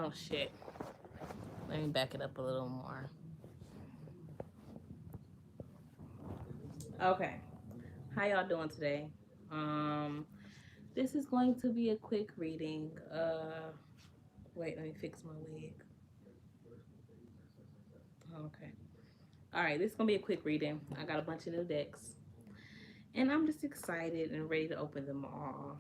Oh shit. Let me back it up a little more. Okay. How y'all doing today? This is going to be a quick reading. Wait, let me fix my wig. Okay. All right, this is gonna be a quick reading. I got a bunch of new decks, and I'm just excited and ready to open them all.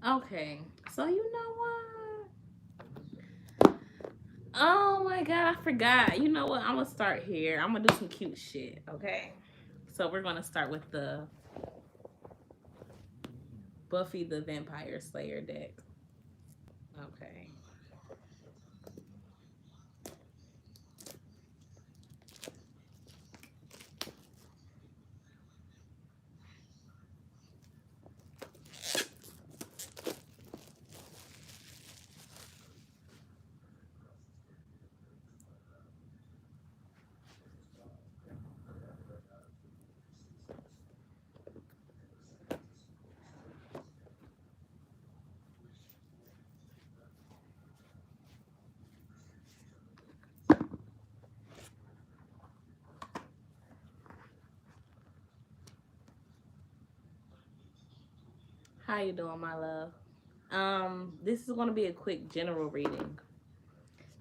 Okay, so you know what? Oh my god, I forgot. You know what? I'm gonna start here. I'm gonna do some cute shit. Okay, so we're gonna start with the Buffy the Vampire Slayer deck. Okay. How you doing, my love? This is gonna be a quick general reading.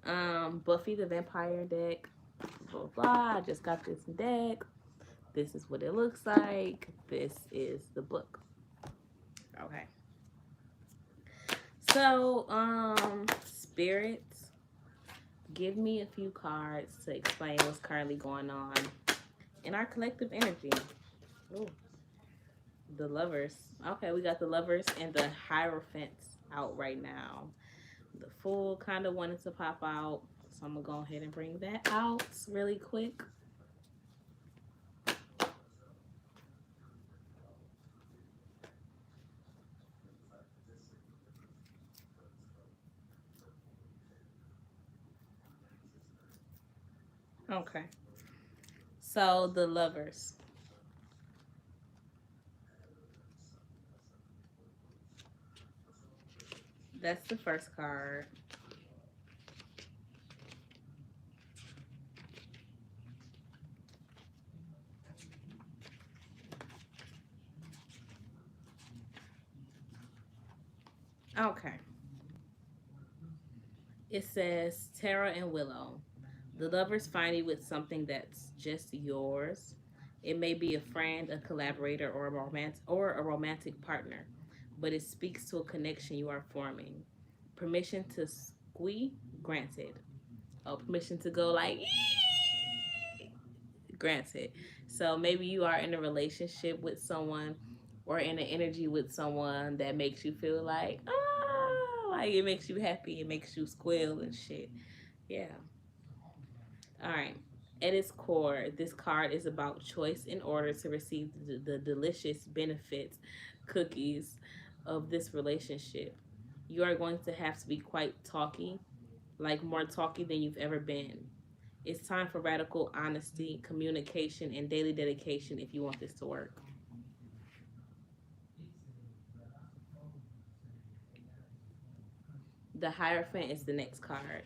Buffy the Vampire deck. Blah blah. I just got this deck. This is what it looks like. This is the book. Okay. So, spirits, give me a few cards to explain what's currently going on in our collective energy. Ooh, the lovers. Okay, we got the lovers and the hierophants out right now. The fool kind of wanted to pop out, so I'm gonna go ahead and bring that out really quick. Okay. So the lovers. That's the first card. Okay. It says Tara and Willow. The lovers find you with something that's just yours. It may be a friend, a collaborator, or a romantic partner, but it speaks to a connection you are forming. Permission to squee granted. Oh, permission to go like granted. So maybe you are in a relationship with someone or in an energy with someone that makes you feel like it makes you happy, it makes you squeal and shit. Yeah. All right. At its core, this card is about choice in order to receive the delicious benefits, cookies of this relationship. You are going to have to be quite talky, like more talky than you've ever been. It's time for radical honesty, communication, and daily dedication if you want this to work. The Hierophant is the next card.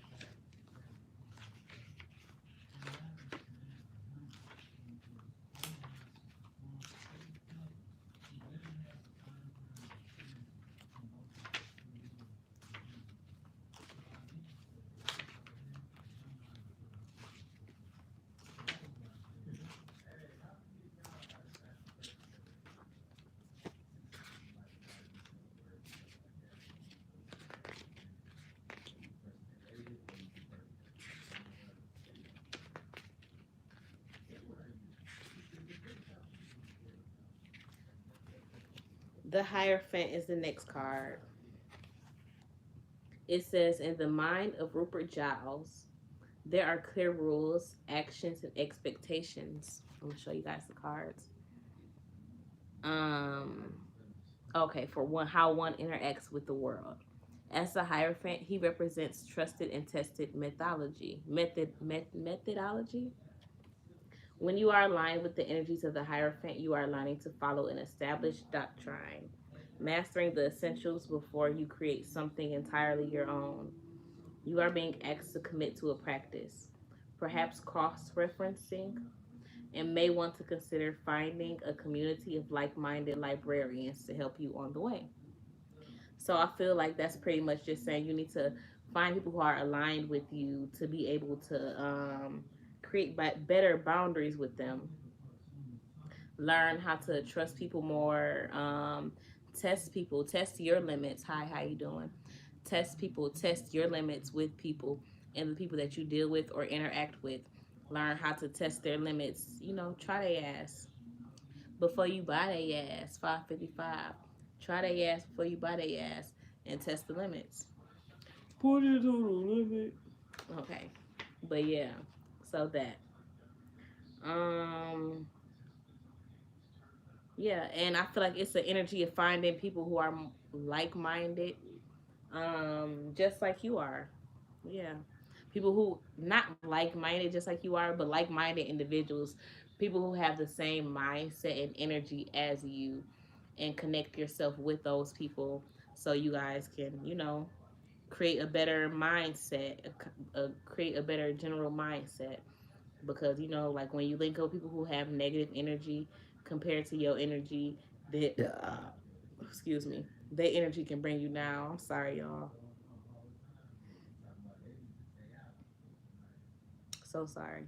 The Hierophant is the next card. It says, in the mind of Rupert Giles, there are clear rules, actions, and expectations. I'm gonna show you guys the cards. Um, okay, for one, how one interacts with the world. As the Hierophant, he represents trusted and tested methodology. When you are aligned with the energies of the Hierophant, you are learning to follow an established doctrine, mastering the essentials before you create something entirely your own. You are being asked to commit to a practice, perhaps cross referencing, and may want to consider finding a community of like minded librarians to help you on the way. So I feel like that's pretty much just saying you need to find people who are aligned with you to be able to create better boundaries with them, learn how to trust people more, test people, test your limits. Hi, how you doing? Test people, test your limits with people and the people that you deal with or interact with. Learn how to test their limits. You know, try their ass before you buy their ass. 555. Try their ass before you buy their ass and test the limits. Put it on the limit. Okay, but yeah, so that. Um, yeah, and I feel like it's the energy of finding people who are like minded, just like you are. Yeah. People who not like minded just like you are, but like minded individuals, people who have the same mindset and energy as you, and connect yourself with those people so you guys can, create a better mindset, create a better general mindset. Because, like when you link up with people who have negative energy compared to your energy, that, excuse me, their energy can bring you down. I'm sorry, y'all. So sorry.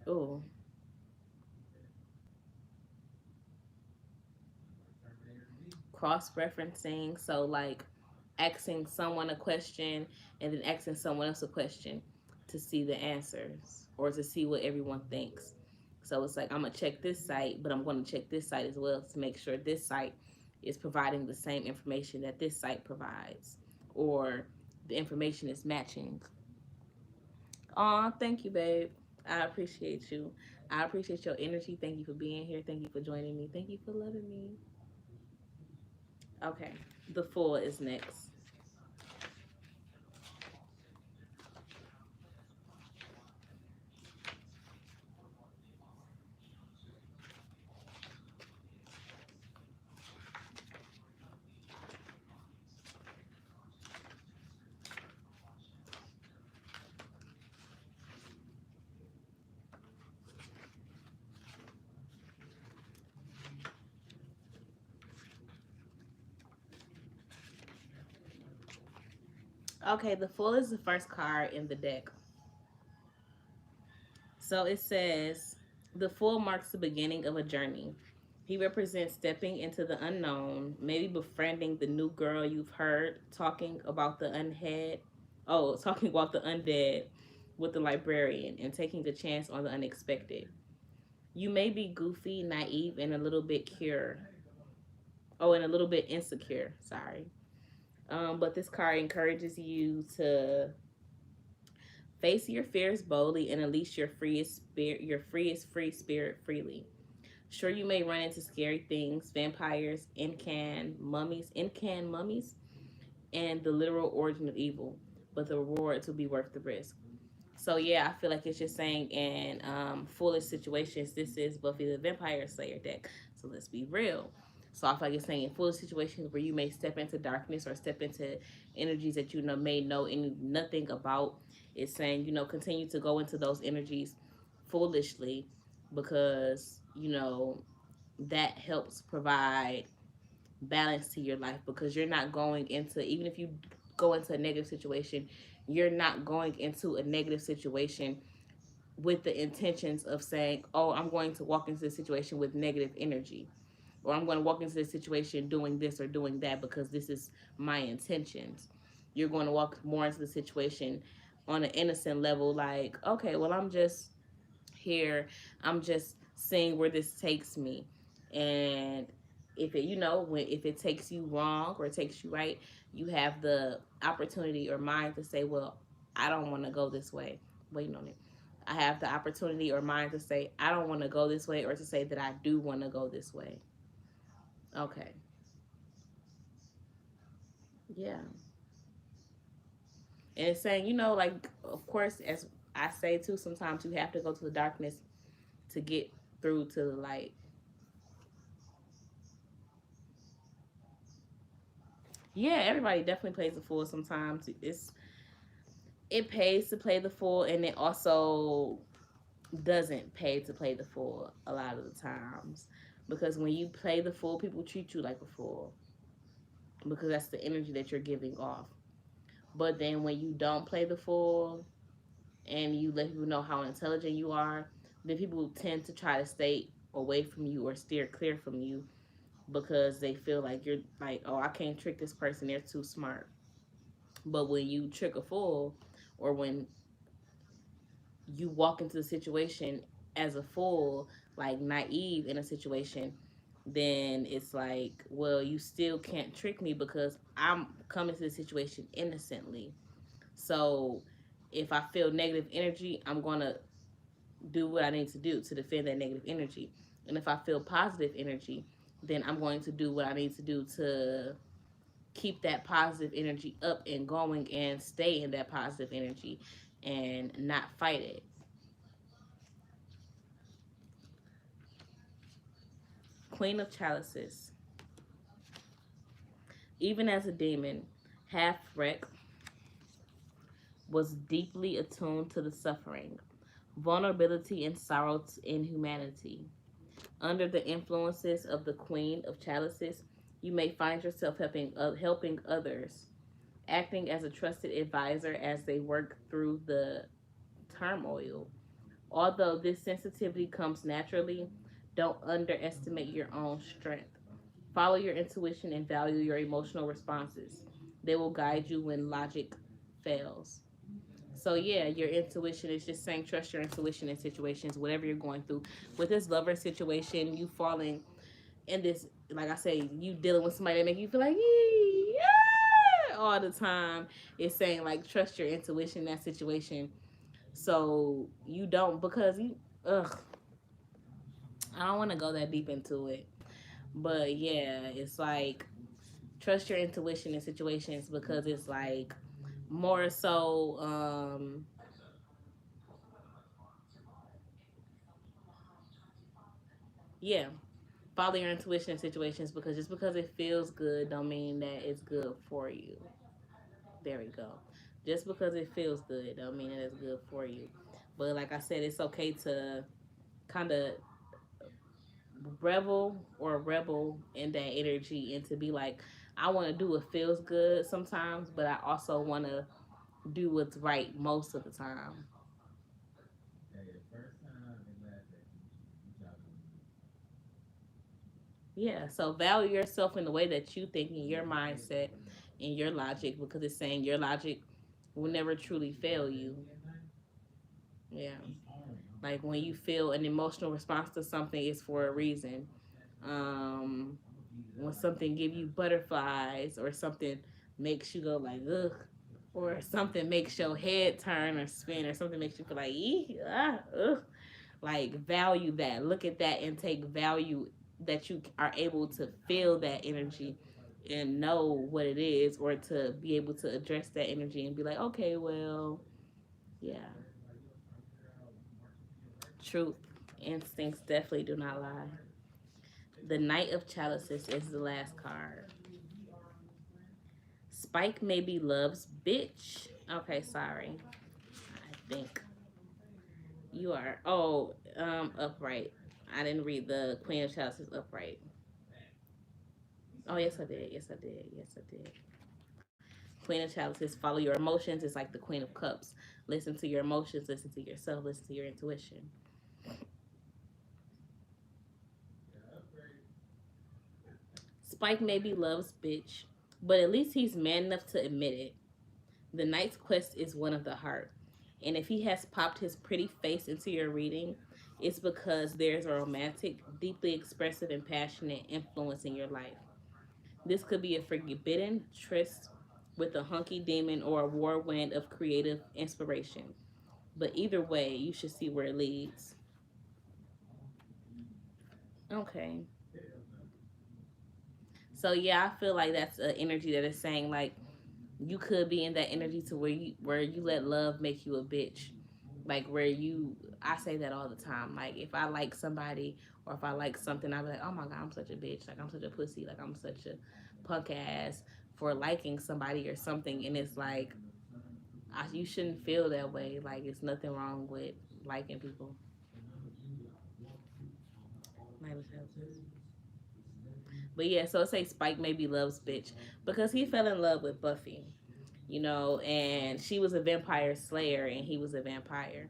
Oh, cross referencing. So, like asking someone a question and then asking someone else a question to see the answers or to see what everyone thinks. So, it's like I'm going to check this site, but I'm going to check this site as well to make sure this site is providing the same information that this site provides or the information is matching. Aw, thank you, babe. I appreciate you. I appreciate your energy. Thank you for being here. Thank you for joining me. Thank you for loving me. Okay, the Fool is next. Okay, the Fool is the first card in the deck. So it says the Fool marks the beginning of a journey. He represents stepping into the unknown, maybe befriending the new girl you've heard talking about the unhead. Oh, talking about the undead with the librarian and taking a chance on the unexpected. You may be goofy, naive, and a little bit cure. Oh, and a little bit insecure. Sorry. But this card encourages you to face your fears boldly and unleash your freest free spirit freely. Sure, you may run into scary things, vampires, in can mummies, and the literal origin of evil, but the rewards will be worth the risk. So yeah, I feel like it's just saying in foolish situations, this is Buffy the Vampire Slayer deck. So let's be real. So I feel like it's saying in foolish situations where you may step into darkness or step into energies that may know nothing about. It's saying continue to go into those energies foolishly because that helps provide balance to your life because you're not going into, even if you go into a negative situation, you're not going into a negative situation with the intentions of saying, oh, I'm going to walk into this situation with negative energy, or I'm going to walk into this situation doing this or doing that because this is my intentions. You're going to walk more into the situation on an innocent level, like, okay, well, I'm just here. I'm just seeing where this takes me. And if it, if it takes you wrong or it takes you right, you have the opportunity or mind to say, well, I don't want to go this way. Waiting on it. I have the opportunity or mind to say, I don't want to go this way, or to say that I do want to go this way. Okay. Yeah. And it's saying, you know, like, of course, as I say too, sometimes you have to go to the darkness to get through to the light. Yeah, everybody definitely plays the fool sometimes. It pays to play the fool, and it also doesn't pay to play the fool a lot of the times. Because when you play the fool, people treat you like a fool because that's the energy that you're giving off. But then when you don't play the fool and you let people know how intelligent you are, then people tend to try to stay away from you or steer clear from you because they feel like you're like, oh, I can't trick this person, they're too smart. But when you trick a fool, or when you walk into the situation as a fool, like naive in a situation, then it's like, well, you still can't trick me because I'm coming to the situation innocently. So if I feel negative energy, I'm going to do what I need to do to defend that negative energy. And if I feel positive energy, then I'm going to do what I need to do to keep that positive energy up and going and stay in that positive energy and not fight it. Queen of Chalices. Even as a demon, half wreck was deeply attuned to the suffering, vulnerability, and sorrow in humanity. Under the influences of the Queen of Chalices, you may find yourself helping others, acting as a trusted advisor as they work through the turmoil. Although this sensitivity comes naturally, don't underestimate your own strength. Follow your intuition and value your emotional responses. They will guide you when logic fails. So yeah, your intuition is just saying trust your intuition in situations, whatever you're going through. With this lover situation, you falling in this, like I say, you dealing with somebody that make you feel like yeah all the time. It's saying like trust your intuition in that situation. So you don't because you ugh. I don't want to go that deep into it, but yeah, it's like trust your intuition in situations because it's like more so yeah, follow your intuition in situations because just because it feels good don't mean that it's good for you. There we go. Just because it feels good don't mean that it's good for you. But like I said, it's okay to kind of revel or rebel in that energy and to be like, I want to do what feels good sometimes, but I also want to do what's right most of the time. Yeah, so value yourself in the way that you think in your mindset and your logic because it's saying your logic will never truly fail you. Yeah. Like when you feel an emotional response to something, it's for a reason. Um, when something give you butterflies or something makes you go like ugh, or something makes your head turn or spin or something makes you feel like ugh, like value that. Look at that and take value that you are able to feel that energy and know what it is or to be able to address that energy and be like, okay, well, yeah, truth. Instincts definitely do not lie. The Knight of Chalices is the last card. Spike maybe loves bitch. Okay, sorry. I think you are. Oh, upright. I didn't read the Queen of Chalices upright. Oh, yes, I did. Yes, I did. Yes, I did. Queen of Chalices, follow your emotions. It's like the Queen of Cups. Listen to your emotions. Listen to yourself. Listen to your intuition. Spike maybe loves bitch, but at least he's man enough to admit it. The Knight's quest is one of the heart. And if he has popped his pretty face into your reading, it's because there's a romantic, deeply expressive, and passionate influence in your life. This could be a forbidden tryst with a hunky demon or a whirlwind of creative inspiration. But either way, you should see where it leads. Okay. So yeah, I feel like that's an energy that is saying like You could be in that energy to where you let love make you a bitch. Like where you I say that all the time. Like if I like somebody or if I like something, I'll be like, oh my god, I'm such a bitch. Like I'm such a pussy. Like I'm such a punk ass for liking somebody or something. And it's like you shouldn't feel that way. Like it's nothing wrong with liking people. But yeah, so it say Spike maybe loves bitch because he fell in love with Buffy, and she was a vampire slayer and he was a vampire.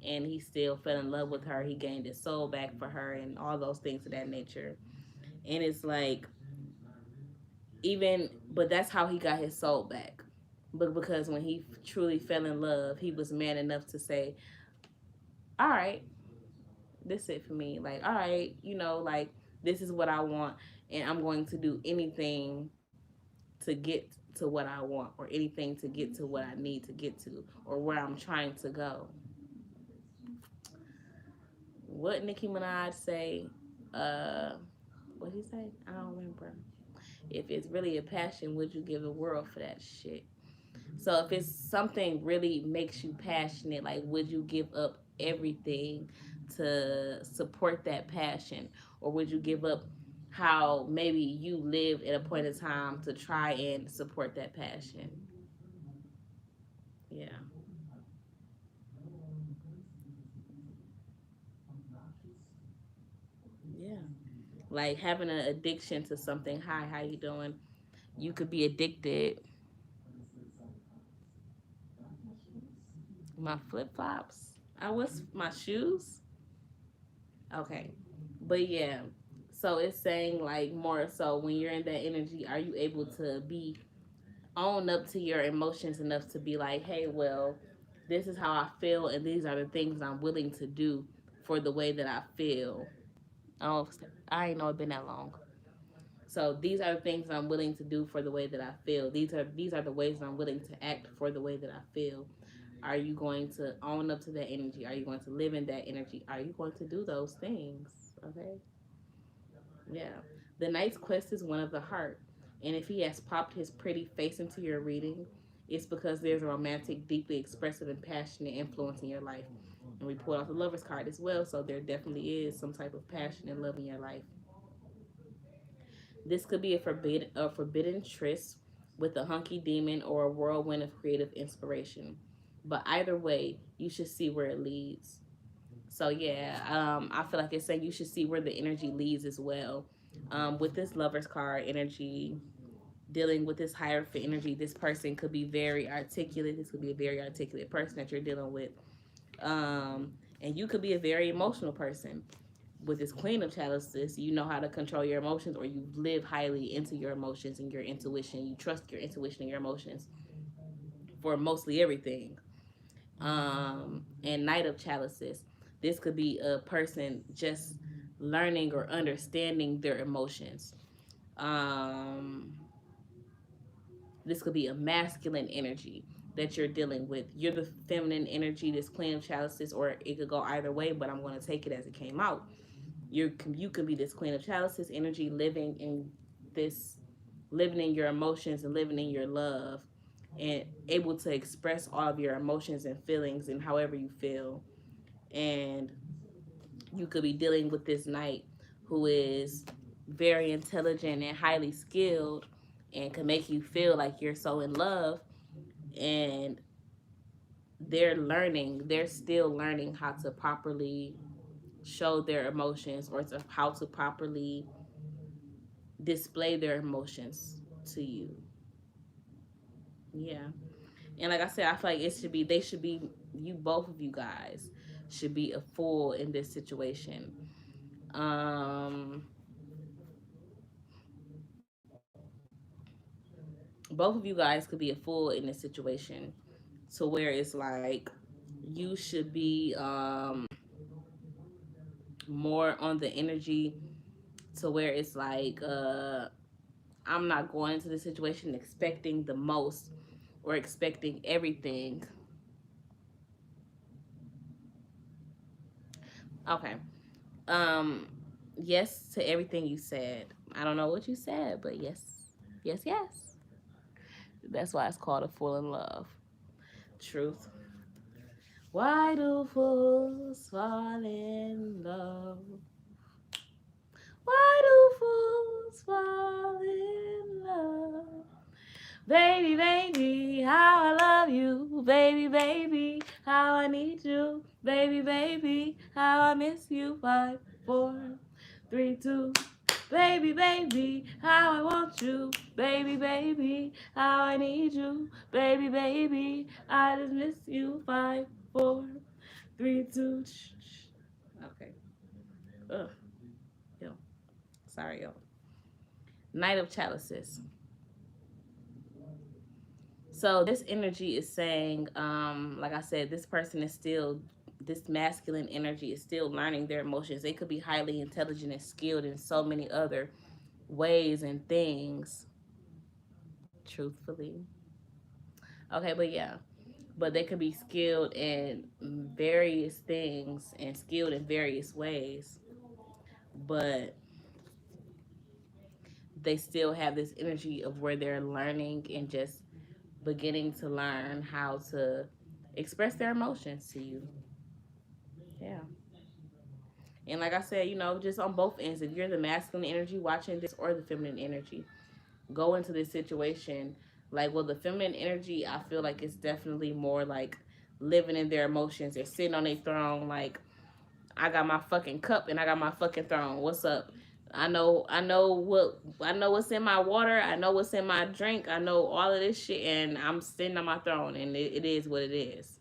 And he still fell in love with her. He gained his soul back for her and all those things of that nature. And it's like, but that's how he got his soul back. But because when he truly fell in love, he was man enough to say, all right, this is it for me. Like, all right, like, this is what I want. And I'm going to do anything to get to what I want or anything to get to what I need to get to or where I'm trying to go. What Nicki Minaj say? Uh, what he say? I don't remember. If it's really a passion, would you give the world for that shit? So if it's something really makes you passionate, like would you give up everything to support that passion, or would you give up how maybe you lived at a point in time to try and support that passion? Yeah, yeah. Like having an addiction to something. Hi, how you doing? You could be addicted. My flip flops. I was my shoes. Okay. But yeah. So it's saying like more so when you're in that energy, are you able to be own up to your emotions enough to be like, hey, well, this is how I feel and these are the things I'm willing to do for the way that I feel. Oh, I ain't know it been that long. So these are the things I'm willing to do for the way that I feel. These are the ways I'm willing to act for the way that I feel. Are you going to own up to that energy? Are you going to live in that energy? Are you going to do those things? Okay. Yeah. The Knight's Quest is one of the heart. And if he has popped his pretty face into your reading, it's because there's a romantic, deeply expressive, and passionate influence in your life. And we pulled out the Lover's card as well, so there definitely is some type of passion and love in your life. This could be a forbidden tryst with a hunky demon or a whirlwind of creative inspiration. But either way, you should see where it leads. So yeah, I feel like it's saying you should see where the energy leads as well. With this Lover's card energy, dealing with this Hierophant energy, this person could be very articulate. This could be a very articulate person that you're dealing with. And you could be a very emotional person. With this Queen of Chalices, you know how to control your emotions, or you live highly into your emotions and your intuition. You trust your intuition and your emotions for mostly everything. And Knight of Chalices, this could be a person just learning or understanding their emotions. Um, this could be a masculine energy that you're dealing with. You're the feminine energy, this Queen of Chalices, or it could go either way, but I'm going to take it as it came out. You can be this Queen of Chalices energy, this living in your emotions and living in your love, and able to express all of your emotions and feelings and however you feel. And you could be dealing with this Knight who is very intelligent and highly skilled and can make you feel like you're so in love. And they're still learning how to properly show their emotions, or to how to properly display their emotions to you. Yeah. And like I said, I feel like both of you guys should be a fool in this situation. Um, both of you guys could be a fool in this situation to where it's like you should be more on the energy to where it's like I'm not going into the situation expecting the most or expecting everything. Okay. Um, yes to everything you said. I don't know what you said, but yes, yes, yes. That's why it's called A Fool in Love. Truth. Why do fools fall in love? Why do fools fall in love? Baby, baby, how I love you. Baby, baby, how I need you. Baby, baby, how I miss you. 5, 4, 3, 2. Baby, baby, how I want you. Baby, baby, how I need you. Baby, baby, I just miss you. 5, 4, 3, 2. Okay. Ugh. Yo. Sorry, yo. Knight of Chalices. So this energy is saying, like I said, this person is still, this masculine energy is still learning their emotions. They could be highly intelligent and skilled in so many other ways and things, truthfully. Okay, but yeah. But they could be skilled in various things and skilled in various ways. But they still have this energy of where they're learning and just beginning to learn how to express their emotions to you. Yeah. And like I said, you know, just on both ends, if you're the masculine energy watching this or the feminine energy, go into this situation. Like, well, the feminine energy, I feel like it's definitely more like living in their emotions. They're sitting on their throne, like, I got my fucking cup and I got my fucking throne. What's up? I know what's in my water. I know what's in my drink. I know all of this shit, and I'm sitting on my throne, and it is what it is.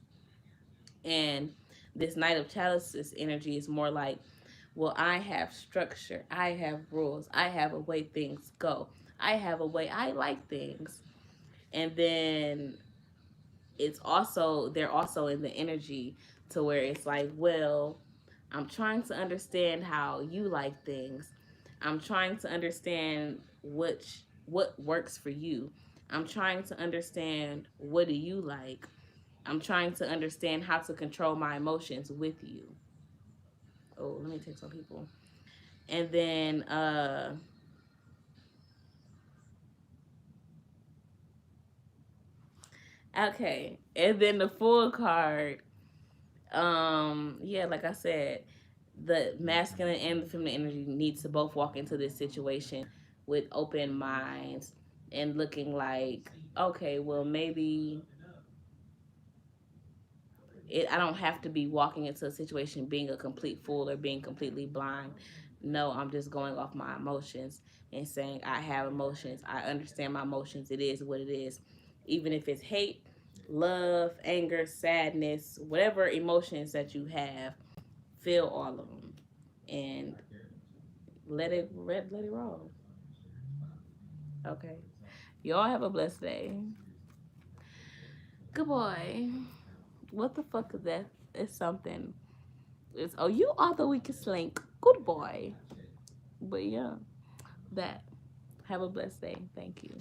And this Knight of Chalices energy is more like, well, I have structure, I have rules, I have a way things go, I have a way I like things. And then they're also in the energy to where it's like, well, I'm trying to understand how you like things. I'm trying to understand what works for you. I'm trying to understand what do you like. I'm trying to understand how to control my emotions with you. Oh, let me take some people. And then okay. And then the Fool card. Yeah, like I said, the masculine and the feminine energy needs to both walk into this situation with open minds and looking like, okay, well, maybe I don't have to be walking into a situation being a complete fool or being completely blind. No, I'm just going off my emotions and saying I have emotions. I understand my emotions. It is what it is. Even if it's hate, love, anger, sadness, whatever emotions that you have, feel all of them and let it roll. Okay. Y'all have a blessed day. Good boy. What the fuck is that? It's something. It's, oh, you are the weakest link. Good boy. But yeah, that. Have a blessed day. Thank you.